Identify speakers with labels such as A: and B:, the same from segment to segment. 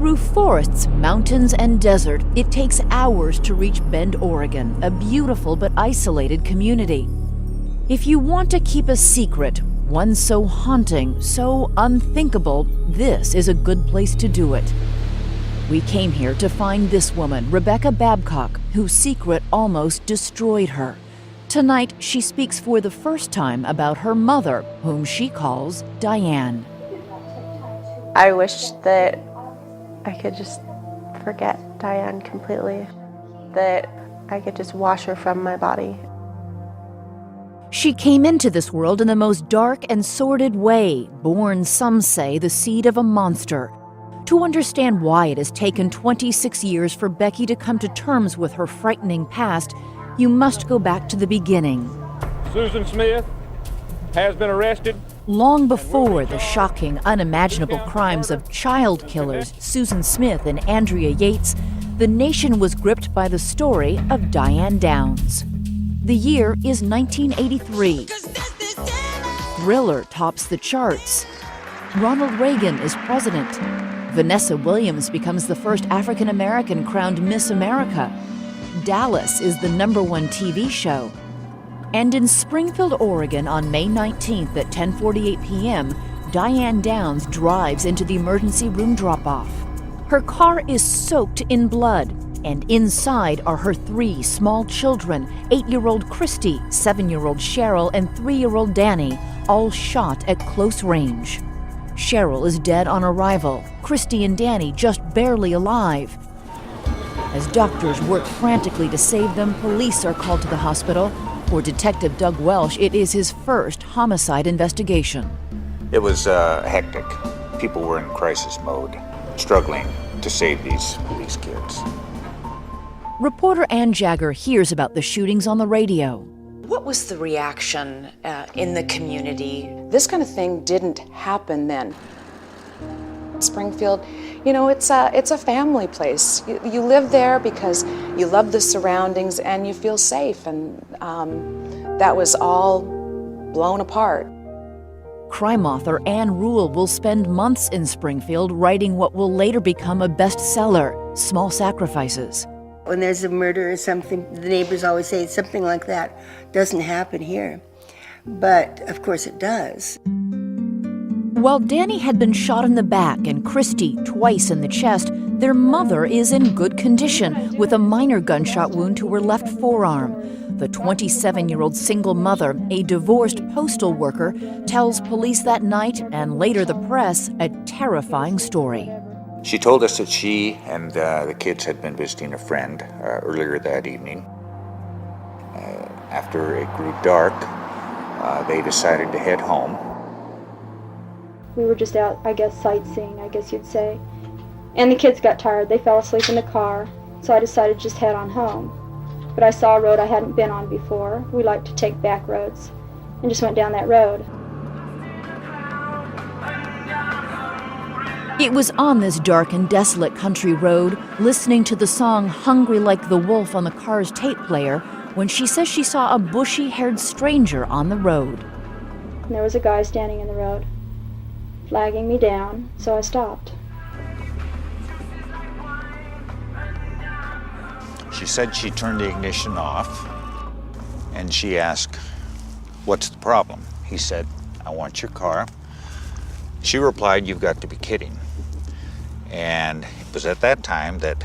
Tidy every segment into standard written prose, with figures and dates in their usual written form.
A: Through forests, mountains, and desert, it takes hours to reach Bend, Oregon, a beautiful but isolated community. If you want to keep a secret, one so haunting, so unthinkable, this is a good place to do it. We came here to find this woman, Rebecca Babcock, whose secret almost destroyed her. Tonight, she speaks for the first time about her mother, whom she calls Diane.
B: I wish that I could just forget Diane completely, that I could just wash her from my body.
A: She came into this world in the most dark and sordid way, born, some say, the seed of a monster. To understand why it has taken 26 years for Becky to come to terms with her frightening past, you must go back to the beginning.
C: Susan Smith has been arrested.
A: Long before the shocking, unimaginable crimes of child killers Susan Smith and Andrea Yates, the nation was gripped by the story of Diane Downs. The year is 1983. Thriller tops the charts. Ronald Reagan is president. Vanessa Williams becomes the first African-American crowned Miss America. Dallas is the #1 TV show. And in Springfield, Oregon, on May 19th at 10:48 p.m., Diane Downs drives into the emergency room drop-off. Her car is soaked in blood, and inside are her 3 small children, 8-year-old Christy, 7-year-old Cheryl, and 3-year-old Danny, all shot at close range. Cheryl is dead on arrival, Christy and Danny just barely alive. As doctors work frantically to save them, police are called to the hospital. For Detective Doug Welsh, it is his first homicide investigation.
D: It was hectic. People were in crisis mode, struggling to save these kids.
A: Reporter Ann Jagger hears about the shootings on the radio.
E: What was the reaction in the community?
F: This kind of thing didn't happen then. Springfield, you know, it's a family place. You live there because you love the surroundings and you feel safe, and that was all blown apart.
A: Crime author Ann Rule will spend months in Springfield writing what will later become a bestseller, Small Sacrifices.
G: When there's a murder or something, the neighbors always say something like that doesn't happen here. But of course it does.
A: While Danny had been shot in the back and Christy twice in the chest, their mother is in good condition with a minor gunshot wound to her left forearm. The 27-year-old single mother, a divorced postal worker, tells police that night and later the press a terrifying story.
D: She told us that she and the kids had been visiting a friend earlier that evening. After it grew dark, they decided to head home.
H: We were just out, I guess, sightseeing, I guess you'd say. And the kids got tired. They fell asleep in the car, so I decided to just head on home. But I saw a road I hadn't been on before. We like to take back roads, and just went down that road.
A: It was on this dark and desolate country road, listening to the song Hungry Like the Wolf on the car's tape player, when she says she saw a bushy-haired stranger on the road.
H: And there was a guy standing in the road, flagging me down, so I stopped.
D: She said she turned the ignition off, and she asked, "What's the problem?" He said, "I want your car." She replied, "You've got to be kidding." And it was at that time that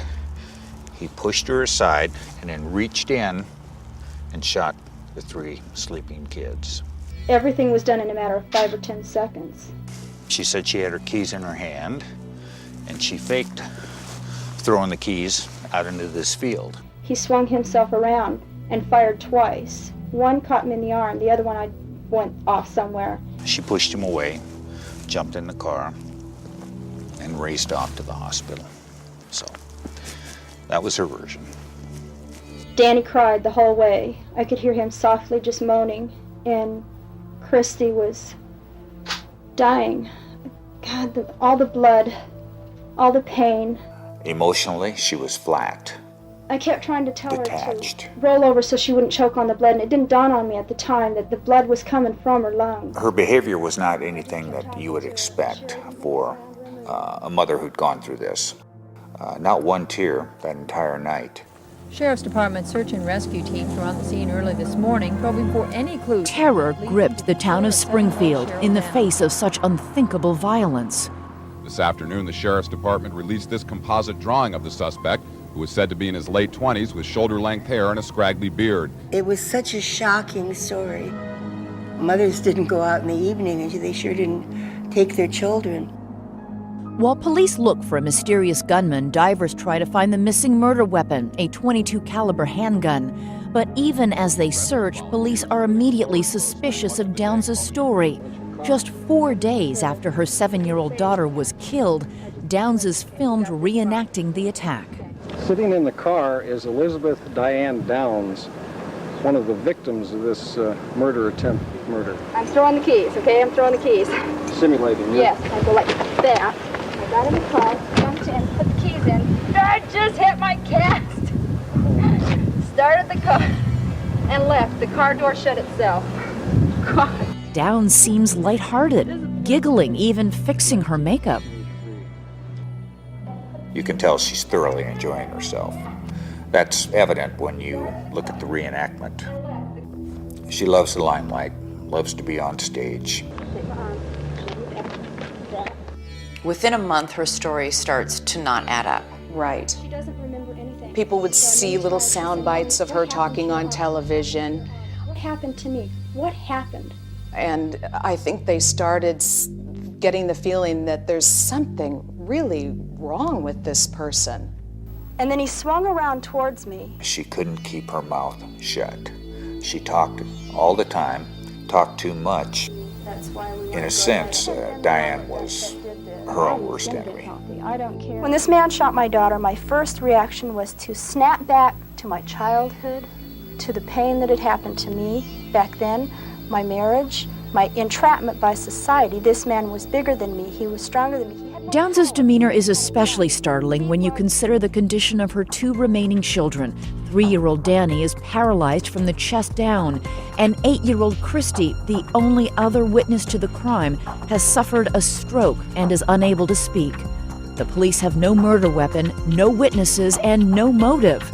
D: he pushed her aside and then reached in and shot the 3 sleeping kids.
H: Everything was done in a matter of 5 or 10 seconds.
D: She said she had her keys in her hand, and she faked throwing the keys out into this field.
H: He swung himself around and fired twice. One caught me in the arm, the other one I went off somewhere.
D: She pushed him away, jumped in the car, and raced off to the hospital. So that was her version.
H: Danny cried the whole way. I could hear him softly just moaning, and Christy was dying. God, all the blood, all the pain.
D: Emotionally, she was flat.
H: I kept trying to tell
D: detached.
H: her to roll over so she wouldn't choke on the blood, and it didn't dawn on me at the time that the blood was coming from her lungs.
D: Her behavior was not anything that you would expect for a mother who'd gone through this. Not one tear that entire night.
I: Sheriff's Department search and rescue teams were on the scene early this morning, probing for any clues.
A: Terror gripped the town of Springfield in the face of such unthinkable violence.
J: This afternoon, the Sheriff's Department released this composite drawing of the suspect, who was said to be in his late 20s with shoulder-length hair and a scraggly beard.
G: It was such a shocking story. Mothers didn't go out in the evening, and they sure didn't take their children.
A: While police look for a mysterious gunman, divers try to find the missing murder weapon, a .22 caliber handgun. But even as they search, police are immediately suspicious of Downs' story. Just 4 days after her 7-year-old daughter was killed, Downs is filmed reenacting the attack.
K: Sitting in the car is Elizabeth Diane Downs, one of the victims of this attempt murder.
H: I'm throwing the keys, okay? I'm throwing the keys.
K: Simulating,
H: Yes, I go like that. I got in the car, jumped in, put the keys in. I just hit my cast. Started the car and left. The car door shut itself. God.
A: Downs seems lighthearted, giggling, even fixing her makeup.
D: You can tell she's thoroughly enjoying herself. That's evident when you look at the reenactment. She loves the limelight, loves to be on stage.
E: Within a month, her story starts to not add up.
F: Right.
H: She doesn't remember anything.
F: People would see little sound bites of her talking on television.
H: What happened to me? What happened?
F: And I think they started getting the feeling that there's something really wrong with this person.
H: And then he swung around towards me.
D: She couldn't keep her mouth shut. She talked all the time, talked too much.
H: That's why we
D: In a sense, Diane was her own worst enemy.
H: I don't care. When this man shot my daughter, my first reaction was to snap back to my childhood, to the pain that had happened to me back then, my marriage, my entrapment by society. This man was bigger than me. He was stronger than me.
A: Downs' demeanor is especially startling when you consider the condition of her 2 remaining children. 3-year-old Danny is paralyzed from the chest down, and 8-year-old Christy, the only other witness to the crime, has suffered a stroke and is unable to speak. The police have no murder weapon, no witnesses, and no motive.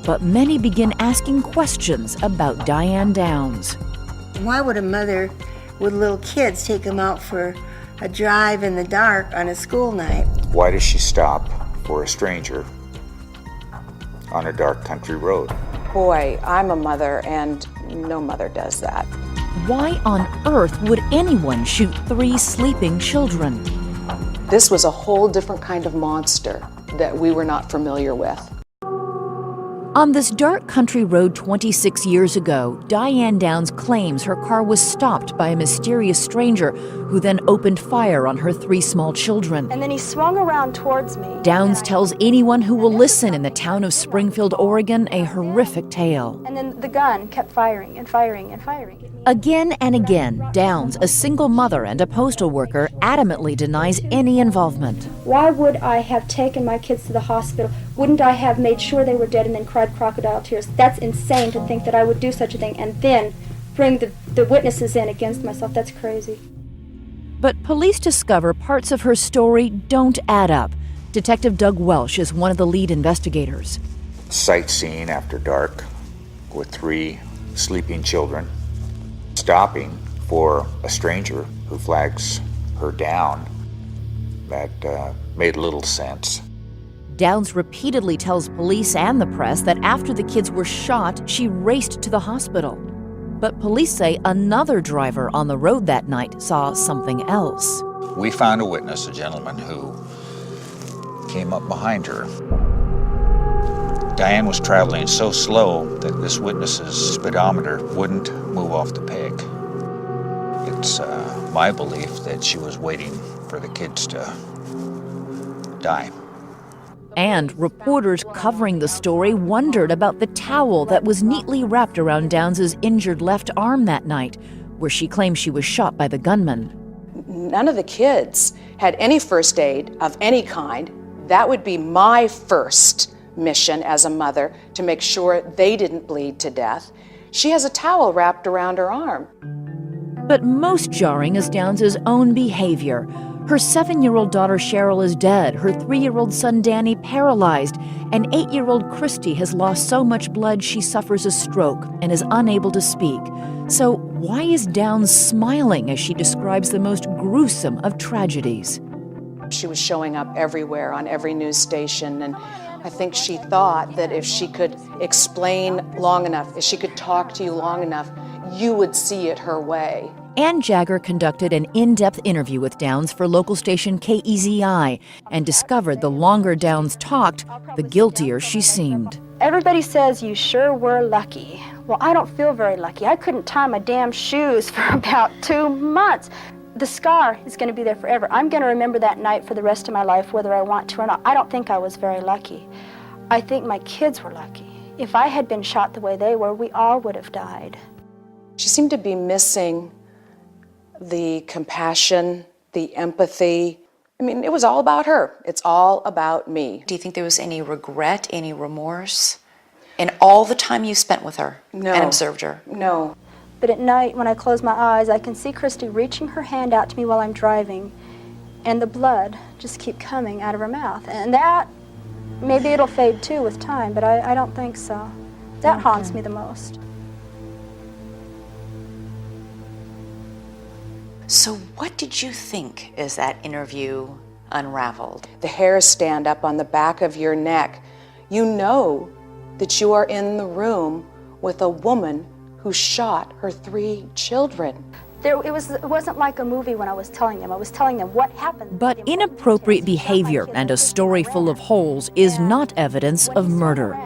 A: But many begin asking questions about Diane Downs.
G: Why would a mother with little kids take them out for a drive in the dark on a school night?
D: Why does she stop for a stranger on a dark country road?
F: Boy, I'm a mother, and no mother does that.
A: Why on earth would anyone shoot 3 sleeping children?
F: This was a whole different kind of monster that we were not familiar with.
A: On this dark country road 26 years ago, Diane Downs claims her car was stopped by a mysterious stranger who then opened fire on her 3 small children.
H: And then he swung around towards me.
A: Downs tells anyone who will listen in the town of Springfield, Oregon, a horrific tale.
H: And then the gun kept firing and firing and firing.
A: Again and again, Downs, a single mother and a postal worker, adamantly denies any involvement.
H: Why would I have taken my kids to the hospital? Wouldn't I have made sure they were dead and then cried crocodile tears? That's insane to think that I would do such a thing and then bring the witnesses in against myself. That's crazy.
A: But police discover parts of her story don't add up. Detective Doug Welsh is one of the lead investigators.
D: Sightseeing after dark with 3 sleeping children, stopping for a stranger who flags her down, that made little sense.
A: Downs repeatedly tells police and the press that after the kids were shot, she raced to the hospital. But police say another driver on the road that night saw something else.
D: We found a witness, a gentleman who came up behind her. Diane was traveling so slow that this witness's speedometer wouldn't move off the peg. It's my belief that she was waiting for the kids to die.
A: And reporters covering the story wondered about the towel that was neatly wrapped around Downs' injured left arm that night, where she claimed she was shot by the gunman.
F: None of the kids had any first aid of any kind. That would be my first mission as a mother, to make sure they didn't bleed to death. She has a towel wrapped around her arm.
A: But most jarring is Downs' own behavior. Her 7-year-old daughter Cheryl is dead, her 3-year-old son Danny paralyzed, and 8-year-old Christy has lost so much blood she suffers a stroke and is unable to speak. So why is Downs smiling as she describes the most gruesome of tragedies?
F: She was showing up everywhere on every news station, and I think she thought that if she could explain long enough, if she could talk to you long enough, you would see it her way.
A: Ann Jagger conducted an in-depth interview with Downs for local station KEZI and discovered the longer Downs talked, the guiltier she seemed.
H: Everybody says you sure were lucky. Well, I don't feel very lucky. I couldn't tie my damn shoes for about 2 months. The scar is going to be there forever. I'm going to remember that night for the rest of my life, whether I want to or not. I don't think I was very lucky. I think my kids were lucky. If I had been shot the way they were, we all would have died.
F: She seemed to be missing the compassion, the empathy. I mean, it was all about her. It's all about me.
E: Do you think there was any regret, any remorse in all the time you spent with her and observed her?
F: No.
H: But at night, when I close my eyes, I can see Christy reaching her hand out to me while I'm driving, and the blood just keep coming out of her mouth. And that, maybe it'll fade too with time, but I don't think so. That haunts me the most.
E: So what did you think as that interview unraveled?
F: The hairs stand up on the back of your neck. You know that you are in the room with a woman who shot her 3 children.
H: It wasn't like a movie when I was telling them. I was telling them what happened.
A: But inappropriate behavior and a story full of holes is not evidence of murder.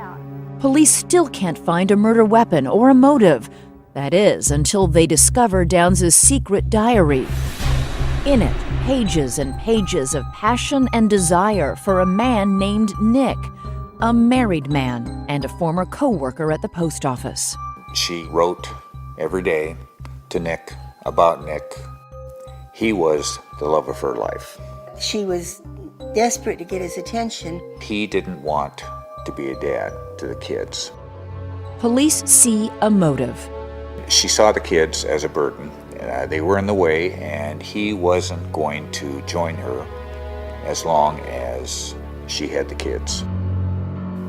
A: Police still can't find a murder weapon or a motive. That is, until they discover Downs' secret diary. In it, pages and pages of passion and desire for a man named Nick, a married man and a former co-worker at the post office.
D: She wrote every day to Nick about Nick. He was the love of her life.
G: She was desperate to get his attention.
D: He didn't want to be a dad to the kids.
A: Police see a motive.
D: She saw the kids as a burden. They were in the way, and he wasn't going to join her as long as she had the kids.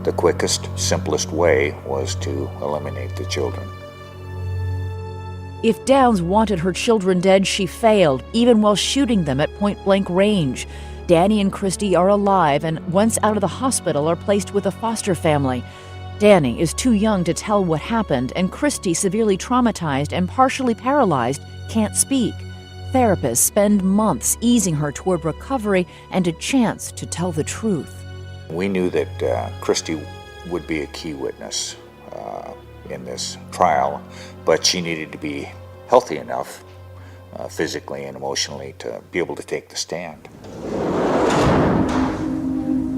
D: The quickest, simplest way was to eliminate the children.
A: If Downs wanted her children dead, she failed, even while shooting them at point-blank range. Danny and Christy are alive and, once out of the hospital, are placed with a foster family. Danny is too young to tell what happened, and Christy, severely traumatized and partially paralyzed, can't speak. Therapists spend months easing her toward recovery and a chance to tell the truth.
D: We knew that Christy would be a key witness in this trial, but she needed to be healthy enough physically and emotionally to be able to take the stand.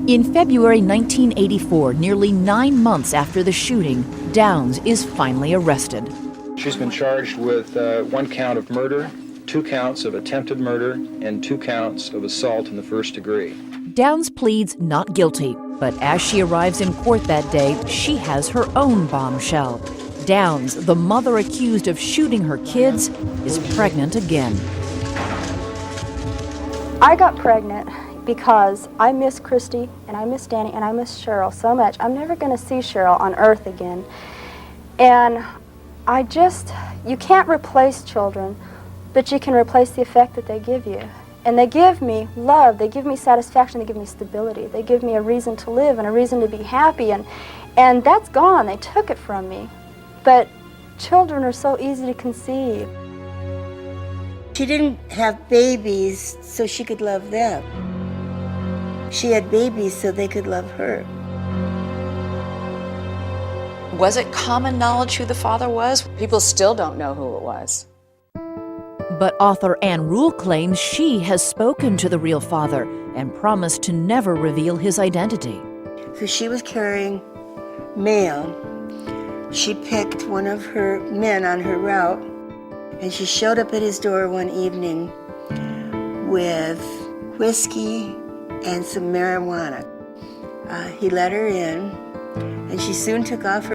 A: In February 1984, nearly 9 months after the shooting, Downs is finally arrested.
K: She's been charged with 1 count of murder, 2 counts of attempted murder, and 2 counts of assault in the first degree.
A: Downs pleads not guilty, but as she arrives in court that day, she has her own bombshell. Downs, the mother accused of shooting her kids, is pregnant again.
H: I got pregnant because I miss Christy, and I miss Danny, and I miss Cheryl so much. I'm never going to see Cheryl on earth again. And you can't replace children, but you can replace the effect that they give you. And they give me love, they give me satisfaction, they give me stability, they give me a reason to live and a reason to be happy, and that's gone. They took it from me. But children are so easy to conceive.
G: She didn't have babies so she could love them. She had babies so they could love her.
E: Was it common knowledge who the father was?
F: People still don't know who it was.
A: But author Ann Rule claims she has spoken to the real father and promised to never reveal his identity.
G: So she was carrying mail. She picked one of her men on her route, and she showed up at his door one evening with whiskey and some marijuana. He let her in, and she soon took off her